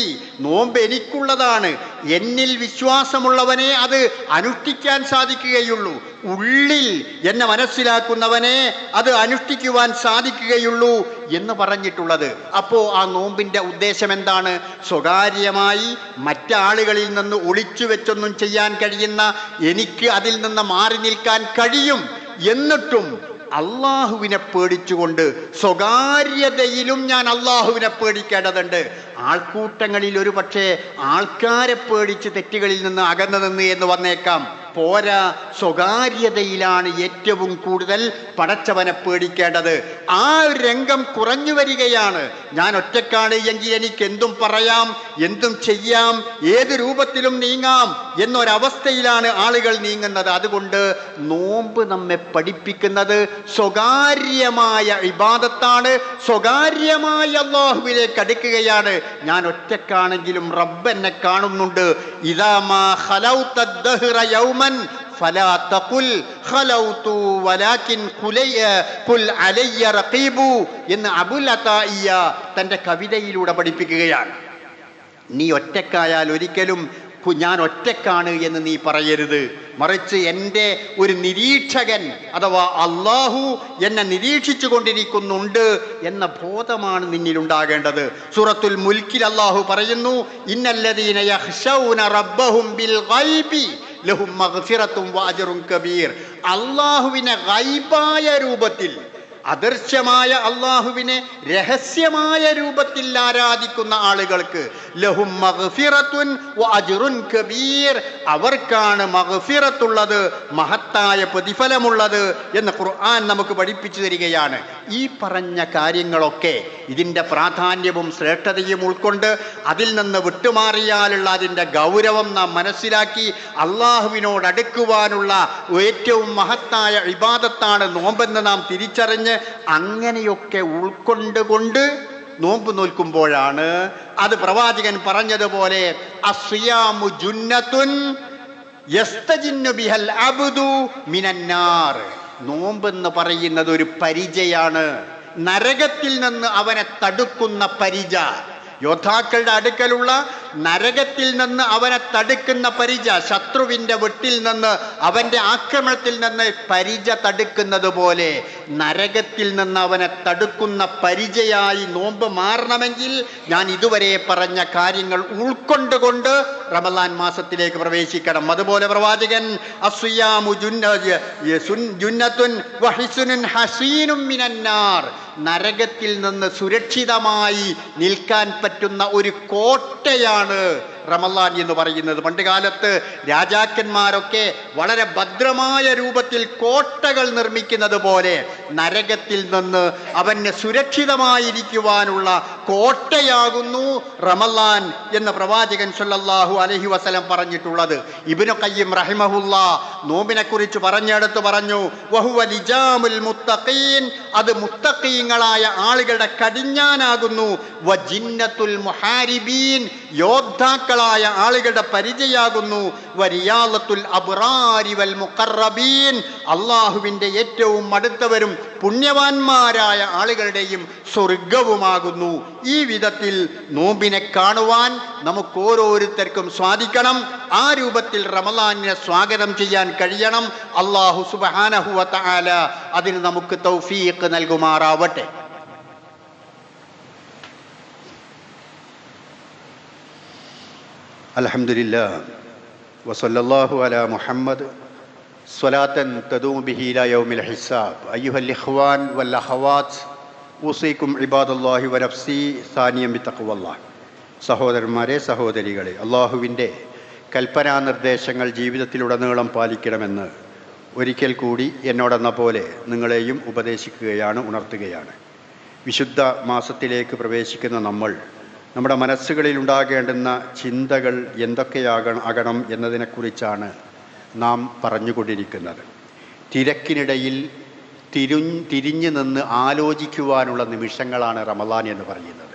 Speaker 1: നോമ്പ് എനിക്കുള്ളതാണ്, എന്നിൽ വിശ്വാസമുള്ളവനെ അത് അനുഷ്ഠിക്കാൻ സാധിക്കുകയുള്ളൂ, ഉള്ളിൽ എന്നെ മനസ്സിലാക്കുന്നവനെ അത് അനുഷ്ഠിക്കുവാൻ സാധിക്കുകയുള്ളൂ എന്ന് പറഞ്ഞിട്ടുള്ളത്. അപ്പോൾ ആ നോമ്പിൻ്റെ ഉദ്ദേശം എന്താണ്? സ്വകാര്യമായി മറ്റാളുകളിൽ നിന്ന് ഒളിച്ചു വെച്ചൊന്നും ചെയ്യാൻ കഴിയുന്ന എനിക്ക് അതിൽ നിന്ന് മാറി നിൽക്കാൻ കഴിയും, എന്നിട്ടും അള്ളാഹുവിനെ പേടിച്ചുകൊണ്ട് സ്വകാര്യതയിലും ഞാൻ അള്ളാഹുവിനെ പേടിക്കേണ്ടതുണ്ട്. ആൾക്കൂട്ടങ്ങളിൽ ഒരു പക്ഷേ ആൾക്കാരെ പേടിച്ച് തെറ്റുകളിൽ നിന്ന് അകന്നു നിന്ന് എന്ന് വന്നേക്കാം. പോരാ, സ്വകാര്യതയിലാണ് ഏറ്റവും കൂടുതൽ പടച്ചവനെ പേടിക്കേണ്ടത്. ആ രംഗം കുറഞ്ഞു വരികയാണ്. ഞാൻ ഒറ്റക്കാണ് എങ്കിൽ എനിക്ക് എന്തും പറയാം, എന്തും ചെയ്യാം, ഏത് രൂപത്തിലും നീങ്ങാം എന്നൊരവസ്ഥയിലാണ് ആളുകൾ നീങ്ങുന്നത്. അതുകൊണ്ട് നോമ്പ് നമ്മെ പഠിപ്പിക്കുന്നത് സ്വകാര്യമായ ഇബാദത്താണ്, സ്വകാര്യമായ അല്ലാഹുവിലേക്ക് അടുക്കുകയാണ്. ഞാൻ ഒറ്റക്കാണെങ്കിലും റബ്ബ് എന്നെ കാണുന്നുണ്ട്. ഇദാ മാ ഖലൗത ദഹ്റ യൗമൻ ഫലാ തഖുൽ ഖലൗതു വലാകിൻ ഖുൽ അലയ്യ റഖീബു എന്ന് അബുൽ അതാഇയ തൻ്റെ കവിതയിലൂടെ പഠിപ്പിക്കുകയാണ്. നീ ഒറ്റക്കായാൽ ഒരിക്കലും ഞാൻ ഒറ്റക്കാണ് എന്ന് നീ പറയരുത്. മറിച്ച് എൻ്റെ ഒരു നിരീക്ഷകൻ അഥവാ അള്ളാഹു എന്നെ നിരീക്ഷിച്ചു കൊണ്ടിരിക്കുന്നുണ്ട് എന്ന ബോധമാണ് നിന്നിലുണ്ടാകേണ്ടത്. സൂറത്തുൽ മുൽക്കിൽ അള്ളാഹു പറയുന്നു, ഇന്നല്ലദീന യഖ്ശൗന റബ്ബഹും ബിൽ ഗൈബി ലഹും മഗ്ഫിറത്തും വഅജ്റുൻ കബീർ. അള്ളാഹുവിനെ ഗൈബായ രൂപത്തിൽ, അദൃശ്യമായ അള്ളാഹുവിനെ രഹസ്യമായ രൂപത്തിൽ ആരാധിക്കുന്ന ആളുകൾക്ക് ലഹും മഗ്ഫിറത്തുൻ വഅജ്റുൻ കബീർ, അവർക്കാണ് മഗ്ഫിറത്തുള്ളത്, മഹത്തായ പ്രതിഫലമുള്ളത് എന്ന് ഖുർആൻ നമുക്ക് പഠിപ്പിച്ചു തരികയാണ്. ഈ പറഞ്ഞ കാര്യങ്ങളൊക്കെ ഇതിൻ്റെ പ്രാധാന്യവും ശ്രേഷ്ഠതയും ഉൾക്കൊണ്ട് അതിൽ നിന്ന് വിട്ടുമാറിയാലുള്ള അതിൻ്റെ ഗൗരവം നാം മനസ്സിലാക്കി അള്ളാഹുവിനോട് അടുക്കുവാനുള്ള ഏറ്റവും മഹത്തായ ഇബാദത്താണ് നോമ്പെന്ന് നാം തിരിച്ചറിഞ്ഞ് അങ്ങനെയൊക്കെ ഉൾക്കൊണ്ടുകൊണ്ട് നോമ്പ് നോൽക്കുമ്പോഴാണ് അത് പ്രവാചകൻ പറഞ്ഞതുപോലെ അസ്യാമു ജുന്നത്തുൻ യസ്തജിന്നു ബിഹൽ അബ്ദു മിനന്നാർ. നോമ്പെന്ന് പറയുന്നത് ഒരു പരിചയാണ്, നരകത്തിൽ നിന്ന് അവനെ തടുക്കുന്ന പരിച. യോദ്ധാക്കളുടെ അടുക്കലുള്ള നരകത്തിൽ നിന്ന് അവനെ തടുക്കുന്ന പരിച, ശത്രുവിൻ്റെ വെട്ടിൽ നിന്ന് അവൻ്റെ ആക്രമണത്തിൽ നിന്ന് പരിച തടുക്കുന്നത് പോലെ നരകത്തിൽ നിന്ന് അവനെ തടുക്കുന്ന പരിചയായി നോമ്പ് മാറണമെങ്കിൽ ഞാൻ ഇതുവരെ പറഞ്ഞ കാര്യങ്ങൾ ഉൾക്കൊണ്ടുകൊണ്ട് റമളാൻ മാസത്തിലേക്ക് പ്രവേശിക്കണം. അതുപോലെ പ്രവാചകൻ അസ്യാമു ജുന്നത്തുൻ വഹിസുനുൻ ഹസീനും മിനന്നാർ, നരകത്തിൽ നിന്ന് സുരക്ഷിതമായി നിൽക്കാൻ പറ്റുന്ന ഒരു കോട്ടയാണ് റമളാൻ എന്ന് പറയുന്നത്. പണ്ട് കാലത്ത് രാജാക്കന്മാരൊക്കെ വളരെ ഭദ്രമായ രൂപത്തിൽ കോട്ടകൾ നിർമ്മിക്കുന്നത് പോലെ നരകത്തിൽ നിന്ന് അവന് സുരക്ഷിതമായിരിക്കുവാനുള്ള കോട്ടയാകുന്നു റമളാൻ എന്ന് പ്രവാചകൻ സല്ലല്ലാഹു അലൈഹി വസല്ലം പറഞ്ഞിട്ടുള്ളത്. ഇബ്നു ഖയ്യിം റഹിമഹുല്ലാ നോമ്പിനെ കുറിച്ച് പറഞ്ഞെടുത്ത് പറഞ്ഞു, വഹുവ ലിജാമുൽ മുത്തഖീൻ, അത് മുത്തഖീങ്ങളായ ആളുകളുടെ കടിഞ്ഞാനാകുന്നു, വജിന്നത്തുൽ മുഹാരിബീൻ, യോദ്ധാക്കളായ ആളുകളുടെ പരിചയാകുന്നു, വരിയാലത്തുൽ അബ്റാരി വൽ മുഖറബീൻ, അള്ളാഹുവിൻ്റെ ഏറ്റവും അടുത്തവരും പുണ്യവാന്മാരായ ആളുകളുടെയും സ്വർഗവുമാകുന്നു. ഈ വിധത്തിൽ നോമ്പിനെ കാണുവാൻ നമുക്ക് ഓരോരുത്തർക്കും സാധിക്കണം. ആ രൂപത്തിൽ റമളാനിനെ സ്വാഗതം ചെയ്യാൻ കഴിയണം. അല്ലാഹു സുബ്ഹാനഹു വ തആല അതിന് നമുക്ക് തൗഫീഖ് നൽകുമാറാവട്ടെ. അൽഹംദുലില്ലാഹ് വസല്ലല്ലാഹു അലാ മുഹമ്മദ് സ്വലാത്തൻ തദൂമു ബിഹി ഇലാ യൗമിൽ ഹിസാബ്. അയ്യുഹൽ ഇഖ്വാൻ വൽ അഖവാത്ത് ഉസീകും ഇബാദല്ലാഹി വ നഫ്സി സാനിയം ബിത്തഖ്വല്ലാഹ്. സഹോദരന്മാരെ, സഹോദരികളെ, അള്ളാഹുവിൻ്റെ കൽപ്പനാ നിർദ്ദേശങ്ങൾ ജീവിതത്തിലുടനീളം പാലിക്കണമെന്ന് ഒരിക്കൽ കൂടി എന്നോടെന്ന പോലെ നിങ്ങളെയും ഉപദേശിക്കുകയാണ്, ഉണർത്തുകയാണ്. വിശുദ്ധ മാസത്തിലേക്ക് പ്രവേശിക്കുന്ന നമ്മൾ നമ്മുടെ മനസ്സുകളിൽ ഉണ്ടാകേണ്ടുന്ന ചിന്തകൾ എന്തൊക്കെയാകണം എന്നതിനെക്കുറിച്ചാണ് നാം പറഞ്ഞുകൊണ്ടിരിക്കുന്നത്. തിരക്കിനിടയിൽ തിരിഞ്ഞു നിന്ന് ആലോചിക്കുവാനുള്ള നിമിഷങ്ങളാണ് റമളാൻ എന്ന് പറയുന്നത്.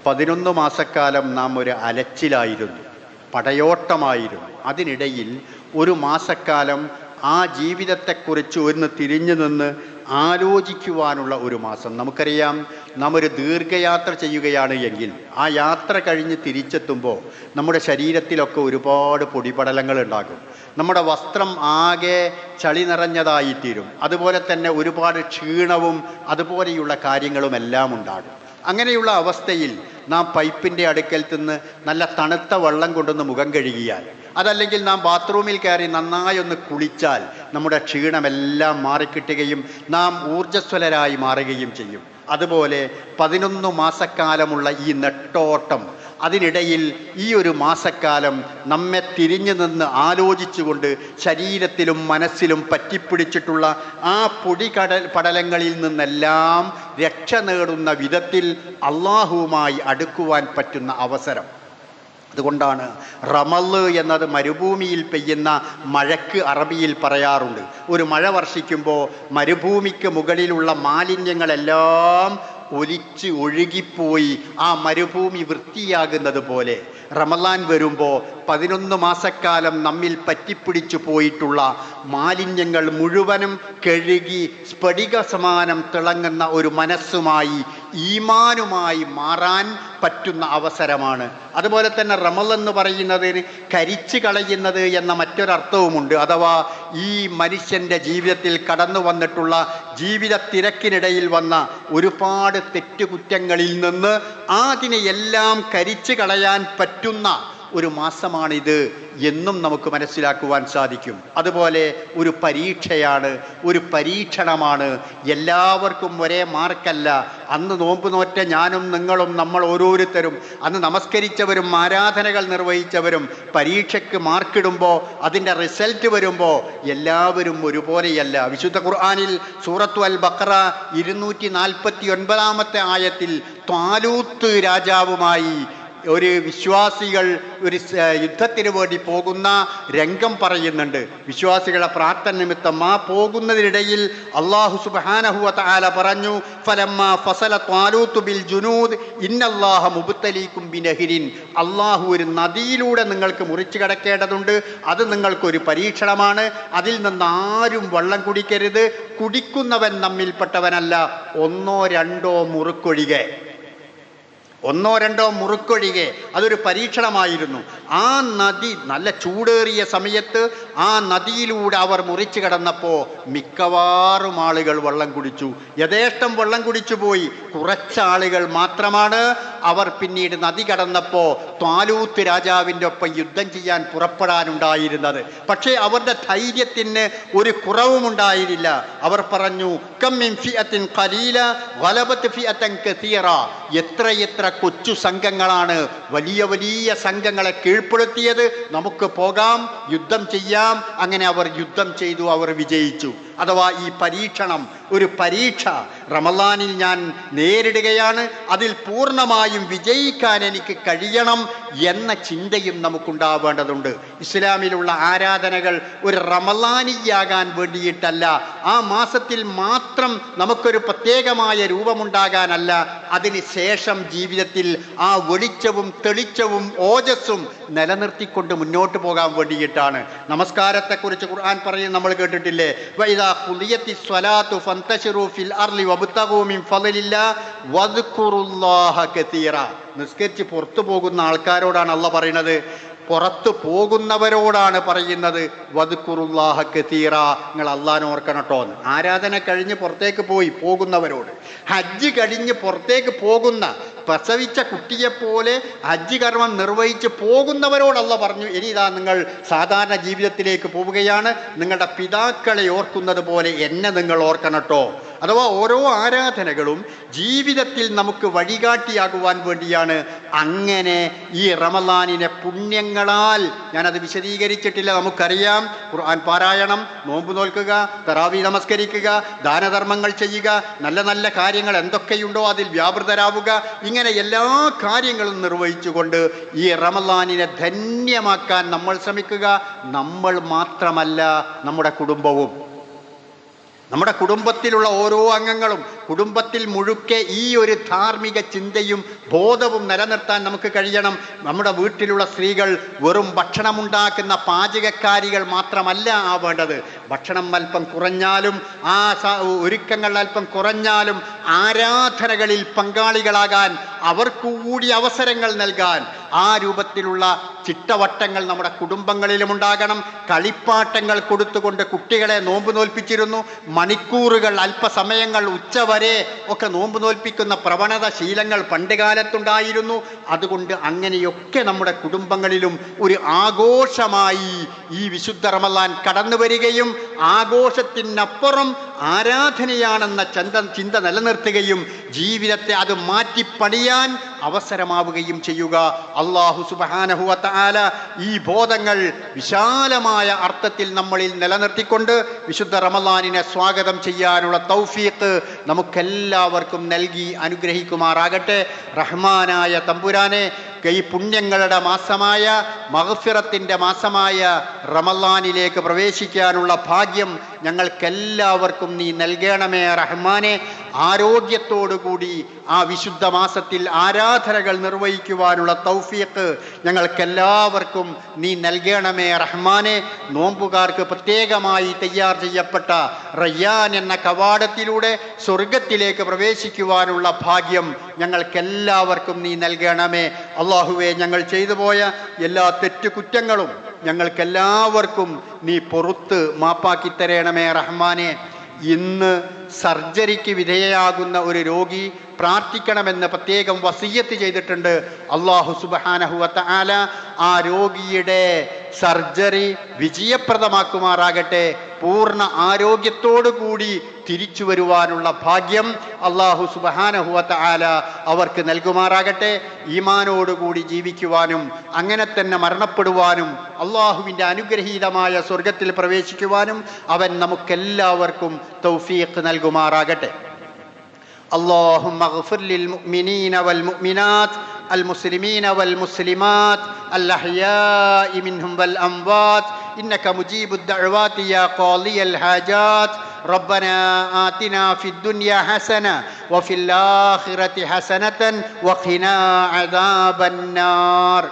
Speaker 1: 11 മാസക്കാലം നാം ഒരു അലച്ചിലായിരുന്നു, പടയോട്ടമായിരുന്നു. അതിനിടയിൽ ഒരു മാസക്കാലം ആ ജീവിതത്തെക്കുറിച്ച് ഒന്ന് തിരിഞ്ഞു നിന്ന് ആലോചിക്കുവാനുള്ള ഒരു മാസം. നമുക്കറിയാം, നാം ഒരു ദീർഘയാത്ര ചെയ്യുകയാണ് എങ്കിൽ ആ യാത്ര കഴിഞ്ഞ് തിരിച്ചെത്തുമ്പോൾ നമ്മുടെ ശരീരത്തിലൊക്കെ ഒരുപാട് പൊടിപടലങ്ങൾ ഉണ്ടാകും. നമ്മുടെ വസ്ത്രം ആകെ ചളി നിറഞ്ഞതായിത്തീരും. അതുപോലെ തന്നെ ഒരുപാട് ക്ഷീണവും അതുപോലെയുള്ള കാര്യങ്ങളുമെല്ലാം ഉണ്ടാകും. അങ്ങനെയുള്ള അവസ്ഥയിൽ നാം പൈപ്പിൻ്റെ അടുക്കൽ നിന്ന് നല്ല തണുത്ത വെള്ളം കൊണ്ടൊന്ന് മുഖം കഴുകിയാൽ, അതല്ലെങ്കിൽ നാം ബാത്റൂമിൽ കയറി നന്നായി ഒന്ന് കുളിച്ചാൽ നമ്മുടെ ക്ഷീണമെല്ലാം മാറിക്കിട്ടുകയും നാം ഊർജ്ജസ്വലരായി മാറുകയും ചെയ്യും. അതുപോലെ 11 മാസക്കാലമുള്ള ഈ നെട്ടോട്ടം, അതിനിടയിൽ ഈ ഒരു മാസക്കാലം നമ്മെ തിരിഞ്ഞു നിന്ന് ആലോചിച്ചുകൊണ്ട് ശരീരത്തിലും മനസ്സിലും പറ്റിപ്പിടിച്ചിട്ടുള്ള ആ പടലങ്ങളിൽ നിന്നെല്ലാം രക്ഷ നേടുന്ന വിധത്തിൽ അള്ളാഹുവുമായി അടുക്കുവാൻ പറ്റുന്ന അവസരം. അതുകൊണ്ടാണ് റമള് എന്നത് മരുഭൂമിയിൽ പെയ്യുന്ന മഴയ്ക്ക് അറബിയിൽ പറയാറുണ്ട്. ഒരു മഴ വർഷിക്കുമ്പോൾ മരുഭൂമിക്ക് മുകളിലുള്ള മാലിന്യങ്ങളെല്ലാം ഒലിച്ച് ഒഴുകിപ്പോയി ആ മരുഭൂമി വൃത്തിയാകുന്നത് പോലെ റമളാൻ വരുമ്പോൾ 11 മാസക്കാലം നമ്മിൽ പറ്റിപ്പിടിച്ചു പോയിട്ടുള്ള മാലിന്യങ്ങൾ മുഴുവനും കഴുകി സ്ഫടിക സമാനം തിളങ്ങുന്ന ഒരു മനസ്സുമായി, ഈമാനുമായി മാറാൻ പറ്റുന്ന അവസരമാണ്. അതുപോലെ തന്നെ റമള് എന്ന് പറയുന്നതിന് കരിച്ചു കളയുന്നത് എന്ന മറ്റൊരർത്ഥവുമുണ്ട്. അഥവാ ഈ മനുഷ്യൻ്റെ ജീവിതത്തിൽ കടന്നു വന്നിട്ടുള്ള ജീവിത തിരക്കിനിടയിൽ വന്ന ഒരുപാട് തെറ്റുകുറ്റങ്ങളിൽ നിന്ന് അതിനെയെല്ലാം കരിച്ചു കളയാൻ പറ്റുന്ന ഒരു മാസമാണിത് എന്നും നമുക്ക് മനസ്സിലാക്കുവാൻ സാധിക്കും. അതുപോലെ ഒരു പരീക്ഷയാണ്, ഒരു പരീക്ഷണമാണ്. എല്ലാവർക്കും ഒരേ മാർക്കല്ല. അന്ന് നോമ്പ് നോറ്റ ഞാനും നിങ്ങളും, നമ്മൾ ഓരോരുത്തരും, അന്ന് നമസ്കരിച്ചവരും ആരാധനകൾ നിർവഹിച്ചവരും പരീക്ഷയ്ക്ക് മാർക്കിടുമ്പോൾ അതിൻ്റെ റിസൾട്ട് വരുമ്പോൾ എല്ലാവരും ഒരുപോലെയല്ല. വിശുദ്ധ ഖുർആനിൽ സൂറത്തു അൽ ബഖറ 249 ആയത്തിൽ ത്വാലൂത്ത് രാജാവുമായി ഒരു വിശ്വാസികൾ ഒരു യുദ്ധത്തിന് വേണ്ടി പോകുന്ന രംഗം പറയുന്നുണ്ട്. വിശ്വാസികളെ പ്രാർത്ഥന നിമിത്തം ആ പോകുന്നതിനിടയിൽ അല്ലാഹു സുബ്ഹാനഹു വ തആല പറഞ്ഞു, ഫലമ്മാ ഫസല ത്വാലൂത്ത് ബിൽ ജുനൂദ് ഇന്നല്ലാഹ മുബ്തലീകും ബിനഹരിൻ. അല്ലാഹു ഒരു നദിയിലൂടെ നിങ്ങൾക്ക് മുറിച്ചു കടക്കേണ്ടതുണ്ട്. അത് നിങ്ങൾക്കൊരു പരീക്ഷണമാണ്. അതിൽ നിന്ന് ആരും വെള്ളം കുടിക്കരുത്. കുടിക്കുന്നവൻ നമ്മിൽപ്പെട്ടവനല്ല, 1-2 മുറുക്കൊഴികെ, 1-2 മുറുക്കൊഴികെ. അതൊരു പരീക്ഷണമായിരുന്നു. ആ നദി നല്ല ചൂടേറിയ സമയത്ത് ആ നദിയിലൂടെ അവർ മുറിച്ചു കടന്നപ്പോൾ മിക്കവാറും ആളുകൾ വെള്ളം കുടിച്ചു, യഥേഷ്ടം വെള്ളം കുടിച്ചു പോയി. കുറച്ചാളുകൾ മാത്രമാണ് അവർ പിന്നീട് നദി കടന്നപ്പോൾ ത്വാലൂത്ത് രാജാവിൻ്റെ ഒപ്പം യുദ്ധം ചെയ്യാൻ പുറപ്പെടാനുണ്ടായിരുന്നത്. പക്ഷേ അവരുടെ ധൈര്യത്തിന് ഒരു കുറവുമുണ്ടായിരുന്നില്ല. അവർ പറഞ്ഞു, കം മിൻ ഫിഅത്തിൻ ഖലീല ഗലബത് ഫിഅതൻ കസീറ. എത്ര കൊച്ചു സംഘങ്ങളാണ് വലിയ വലിയ സംഘങ്ങളെ കീഴ്പ്പെടുത്തിയത്. നമുക്ക് പോകാം, യുദ്ധം ചെയ്യാം. അങ്ങനെ അവർ യുദ്ധം ചെയ്തു, അവർ വിജയിച്ചു. അഥവാ ഈ പരീക്ഷണം, ഒരു പരീക്ഷ റമളാനിൽ ഞാൻ നേരിടുകയാണ്, അതിൽ പൂർണ്ണമായും വിജയിക്കാൻ എനിക്ക് കഴിയണം എന്ന ചിന്തയും നമുക്കുണ്ടാവേണ്ടതുണ്ട്. ഇസ്ലാമിലുള്ള ആരാധനകൾ ഒരു റമളാനിയാകാൻ വേണ്ടിയിട്ടല്ല, ആ മാസത്തിൽ മാത്രം നമുക്കൊരു പ്രത്യേകമായ രൂപമുണ്ടാകാനല്ല, അതിന് ശേഷം ജീവിതത്തിൽ ആ വെളിച്ചവും തെളിച്ചവും ഓജസ്സും നിലനിർത്തിക്കൊണ്ട് മുന്നോട്ട് പോകാൻ വേണ്ടിയിട്ടാണ്. നമസ്കാരത്തെക്കുറിച്ച് ഖുർആൻ പറയും, നമ്മൾ കേട്ടിട്ടില്ലേ, വഇദാ ഖുദിയത്തിസ് സ്വലാത്തു ഫന്തശിറു ഫിൽ അർളി വബ്തഗൂ മിൻ ഫളില്ലാഹ് വദ്കുറുല്ലാഹ കതീറ. നിസ്കരിച്ച് പുറത്തു പോകുന്ന ആൾക്കാരോടാണ് അള്ളാഹ് പറയുന്നത്, പുറത്തു പോകുന്നവരോടാണ് പറയുന്നത് വദ്കുറുല്ലാഹ കതീറ, നിങ്ങൾ അള്ളാഹിനെ ഓർക്കണം ട്ടോ. ആരാധന കഴിഞ്ഞ് പുറത്തേക്ക് പോകുന്നവരോട്, ഹജ്ജ് കഴിഞ്ഞ് പുറത്തേക്ക് പോകുന്ന പ്രസവിച്ച കുട്ടിയെപ്പോലെ ഹജ്ജ് കർമ്മം നിർവഹിച്ച് പോകുന്നവരോട് അള്ളാഹ് പറഞ്ഞു, ഇനി ഇതാ നിങ്ങൾ സാധാരണ ജീവിതത്തിലേക്ക് പോവുകയാണ്, നിങ്ങളുടെ പിതാക്കളെ ഓർക്കുന്നത് പോലെ എന്നെ നിങ്ങൾ ഓർക്കണം ട്ടോ. അഥവാ ഓരോ ആരാധനകളും ജീവിതത്തിൽ നമുക്ക് വഴികാട്ടിയാകുവാൻ വേണ്ടിയാണ്. അങ്ങനെ ഈ റമളാനിനെ പുണ്യങ്ങളാൽ, ഞാനത് വിശദീകരിച്ചിട്ടില്ല, നമുക്കറിയാം, ഖുർആൻ പാരായണം, നോമ്പ് നോൽക്കുക, തറാവീഹ് നമസ്കരിക്കുക, ദാനധർമ്മങ്ങൾ ചെയ്യുക, നല്ല നല്ല കാര്യങ്ങൾ എന്തൊക്കെയുണ്ടോ അതിൽ വ്യാപൃതരാവുക, ഇങ്ങനെ എല്ലാ കാര്യങ്ങളും നിർവഹിച്ചുകൊണ്ട് ഈ റമളാനിനെ ധന്യമാക്കാൻ നമ്മൾ ശ്രമിക്കുക. നമ്മൾ മാത്രമല്ല, നമ്മുടെ കുടുംബവും, നമ്മുടെ കുടുംബത്തിലുള്ള ഓരോ അംഗങ്ങളും, കുടുംബത്തിൽ മുഴുക്കെ ഈ ഒരു ധാർമ്മിക ചിന്തയും ബോധവും നിലനിർത്താൻ നമുക്ക് കഴിയണം. നമ്മുടെ വീട്ടിലുള്ള സ്ത്രീകൾ വെറും ഭക്ഷണമുണ്ടാക്കുന്ന പാചകക്കാരികൾ മാത്രമല്ല ആവേണ്ടത്. ഭക്ഷണം അല്പം കുറഞ്ഞാലും, ആ ഒരുക്കങ്ങൾ അല്പം കുറഞ്ഞാലും ആരാധനകളിൽ പങ്കാളികളാകാൻ, അവർക്ക് കൂടി അവസരങ്ങൾ നൽകാൻ, ആ രൂപത്തിലുള്ള ചിട്ടവട്ടങ്ങൾ നമ്മുടെ കുടുംബങ്ങളിലും ഉണ്ടാകണം. കളിപ്പാട്ടങ്ങൾ കൊടുത്തുകൊണ്ട് കുട്ടികളെ നോമ്പ് നോൽപ്പിച്ചിരുന്നു. മണിക്കൂറുകൾ, അല്പസമയങ്ങൾ, ഉച്ചവരെ ഒക്കെ നോമ്പ് നോൽപ്പിക്കുന്ന പ്രവണത, ശീലങ്ങൾ പണ്ട് കാലത്തുണ്ടായിരുന്നു. അതുകൊണ്ട് അങ്ങനെയൊക്കെ നമ്മുടെ കുടുംബങ്ങളിലും ഒരു ആഘോഷമായി ഈ വിശുദ്ധ റമളാൻ കടന്നു വരികയും ആഘോഷത്തിനപ്പുറം ആരാധനയാണെന്ന ചിന്ത നിലനിർത്തുകയും ജീവിതത്തെ അത് മാറ്റിപ്പണിയാൻ അവസരമാവുകയും ചെയ്യുക. അല്ലാഹു സുബ്ഹാനഹു വ തആല ഈ ബോധങ്ങൾ വിശാലമായ അർത്ഥത്തിൽ നമ്മളിൽ നിലനിർത്തിക്കൊണ്ട് വിശുദ്ധ റമളാനിനെ സ്വാഗതം ചെയ്യാനുള്ള തൗഫീഖ് നമുക്കെല്ലാവർക്കും നൽകി അനുഗ്രഹിക്കുമാറാകട്ടെ. റഹ്മാനായ തമ്പുരാനെ, ഈ പുണ്യങ്ങളുടെ മാസമായ, മഗ്ഫിറത്തിൻ്റെ മാസമായ റമളാനിലേക്ക് പ്രവേശിക്കാനുള്ള ഭാഗ്യം ഞങ്ങൾക്കെല്ലാവർക്കും നീ നൽകണമേ റഹ്മാനെ. ആരോഗ്യത്തോടുകൂടി ആ വിശുദ്ധ മാസത്തിൽ ആരാധനകൾ നിർവഹിക്കുവാനുള്ള തൗഫീഖ് ഞങ്ങൾക്കെല്ലാവർക്കും നീ നൽകണമേ റഹ്മാനെ. നോമ്പുകാർക്ക് പ്രത്യേകമായി തയ്യാർ ചെയ്യപ്പെട്ട റയ്യാൻ എന്ന കവാടത്തിലൂടെ സ്വർഗത്തിലേക്ക് പ്രവേശിക്കുവാനുള്ള ഭാഗ്യം ഞങ്ങൾക്കെല്ലാവർക്കും നീ നൽകണമേ. അള്ളാഹുവേ, ഞങ്ങൾ ചെയ്തു പോയ എല്ലാ തെറ്റുകുറ്റങ്ങളും ഞങ്ങൾക്കെല്ലാവർക്കും നീ പൊറുത്ത് മാപ്പാക്കി തരണമേ റഹ്മാനെ. ഇന്ന് സർജറിക്ക് വിധേയയാകുന്ന ഒരു രോഗി പ്രാർത്ഥിക്കണമെന്ന് പ്രത്യേകം വസിയ്യത്ത് ചെയ്തിട്ടുണ്ട്. അല്ലാഹു സുബ്ഹാനഹു വ തആല ആ രോഗിയുടെ സർജറി വിജയപ്രദമാക്കുമാറാകട്ടെ. പൂർണ്ണ ആരോഗ്യത്തോടു കൂടി തിരിച്ചു വരുവാനുള്ള ഭാഗ്യം അല്ലാഹു സുബ്ഹാനഹു വ തആല അവർക്ക് നൽകുമാറാകട്ടെ. ഈമാനോടുകൂടി ജീവിക്കുവാനും അങ്ങനെ തന്നെ മരണപ്പെടുവാനും അള്ളാഹുവിൻ്റെ അനുഗ്രഹീതമായ സ്വർഗത്തിൽ പ്രവേശിക്കുവാനും അവൻ നമുക്കെല്ലാവർക്കും തൗഫീഖ് നൽകുമാറാകട്ടെ. اللهم اغفر للمؤمنين والمؤمنات المسلمين والمسلمات الأحياء منهم والأموات إنك مجيب الدعوات يا قاضي الحاجات. ربنا آتنا في الدنيا حسنة وفي الآخرة حسنة وقنا عذاب النار.